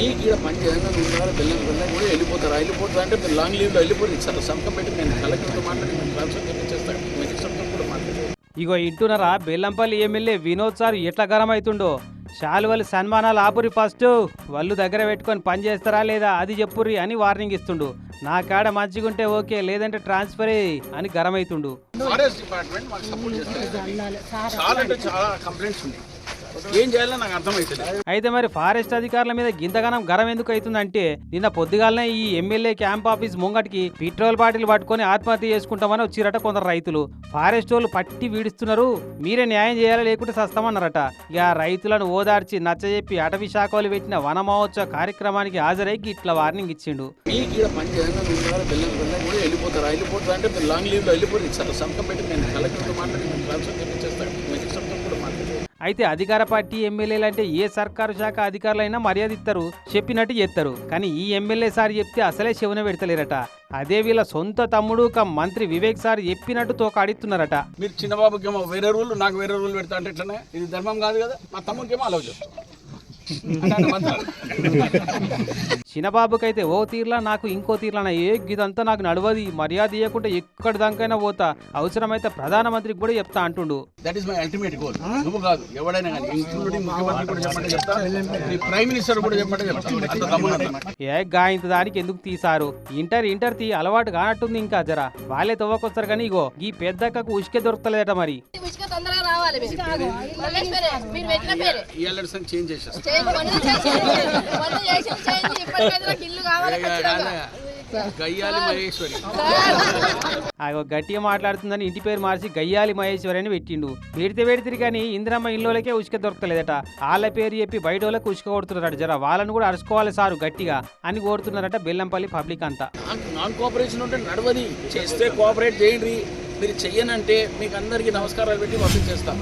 మీకు ఇక్కడ పని చేయంగా ఉన్నారు బెల్లం కూడా వెళ్ళిపోతారు అంటే మీరు లాంగ్ లీవ్లో వెళ్ళిపోయి సార్ సంతకం పెట్టి నేను కలెక్టర్తో మాట్లాడి నేను ట్రాన్స్ఫర్ చేపిస్తాను మెజిస్ట్రేట్తో కూడా మాట్లాడి. ఇగో ఇంటున్నారా బెల్లంపల్లి ఎమ్మెల్యే వినోద్ సార్ ఎట్లా గరం అవుతుండో. శాలువలు సన్మానాలు ఆపురి ఫస్ట్ వాళ్ళు దగ్గర పెట్టుకొని పని చేస్తారా లేదా అది చెప్పుర్రి అని వార్నింగ్ ఇస్తుండు. నా కాడ మంచిగుంటే ఓకే లేదంటే ట్రాన్స్ఫర్ అని గరం అవుతుండు. ఫారెస్ట్ డిపార్ట్మెంట్ మాకు సపోర్ట్ చేస్తారు. చాలా అంటే చాలా కంప్లైంట్స్ ఉన్నాయి. ఏం చేయాలో నాకు అర్థమవుతుంది. అయితే మరి ఫారెస్ట్ అధికారుల మీద గింతగానం గరం ఎందుకు అవుతుందంటే నిన్న పొద్దుగాలనే ఈ ఎమ్మెల్యే క్యాంప్ ఆఫీస్ ముంగటికి పెట్రోల్ బాటిల్ పట్టుకొని ఆత్మహత్య చేసుకుంటామని వచ్చిరట కొందరు రైతులు. ఫారెస్ట్ వాళ్ళు పట్టి వీడిస్తున్నారు, మీరే న్యాయం చేయాలా లేకుంటే సస్తామన్నారట. ఇక రైతులను ఓదార్చి నచ్చజెప్పి అటవీ శాఖ వాళ్ళు పెట్టిన వన మహోత్సవ కార్యక్రమానికి హాజరై ఇట్లా వార్నింగ్ ఇచ్చిండు. మీకు ఇక్కడ పని చేయంగా ఉన్నారు బెల్లం కూడా వెళ్ళిపోతారు అంటే మీరు లాంగ్ లీవ్లో వెళ్ళిపోయి సార్ సంతకం పెట్టి నేను కలెక్టర్తో మాట్లాడి నేను ట్రాన్స్ఫర్ చేపిస్తాను మెజిస్ట్రేట్తో కూడా మాట్లాడి. అయితే అధికార పార్టీ ఎమ్మెల్యేలు అంటే ఏ సర్కారు శాఖ అధికారులైనా మర్యాద ఇస్తారు, చెప్పినట్టు చేస్తారు. కానీ ఈ ఎమ్మెల్యే సార్ చెప్తే అసలే చెవున పెడతలేరట. అదే వీళ్ళ సొంత తమ్ముడు మంత్రి వివేక్ సార్ చెప్పినట్టు తోకాడిస్తున్నారట. మీరు చిన్నబాబుకేమో వేరే రూల్ నాకు వేరే రూల్ పెడతా అంటే ఎట్లనే ఇది ధర్మం కాదు కదా. మా తమ్ముడికేమో అలవ్ చేస్తాం. చిన్నబాబుకైతే ఓ తీర్లా నాకు ఇంకో తీర్లా ఇదంతా నాకు నడవది, మర్యాద ఇవ్వకుండా ఎక్కడి దానికైనా పోతా, అవసరమైతే ప్రధానమంత్రికి కూడా చెప్తా అంటుండు. That is my ultimate goal. నువ్వు కాదు ఎవడైనా కానీ ఇంక్లూడింగ్ ముఖ్యమంత్రి కూడా చెప్పండి చెప్తా, ప్రైమ్ మినిస్టర్ కూడా చెప్పండి చెప్తా. ఇంత దానికి ఎందుకు తీసారు? ఇంటర్ తీ అలవాటు కానట్టుంది. ఇంకా జరా వాళ్ళే తవ్వకొస్తారు కానీ ఇగో ఈ పెద్దక్కకు ఉసుకే దొరుకుతలేదట. మరి చేంజ్ చేసేస్తా. గట్టిగా మాట్లాడుతుందని ఇంటి పేరు మార్చి గయ్యాలి మహేశ్వరి అని పెట్టిండు. పెడితే కానీ ఇందిరమ్మ ఇల్లులకే ఉసుక దొరకలేదట. వాళ్ళ పేరు చెప్పి బయట వాళ్ళకి ఉసుక కొడుతున్నారట. జర వాళ్ళని కూడా అరుచుకోవాలి సారు గట్టిగా అని కోరుతున్నారట బెల్లంపల్లి పబ్లిక్ అంతా. నాన్ కోఆపరేషన్ ఉంటే నడవది, చేస్తే కోఆపరేట్ చేయండి. మీరు చెయ్యనంటే మీకు అందరికీ నమస్కారాలు పెట్టి పంపించేస్తాం.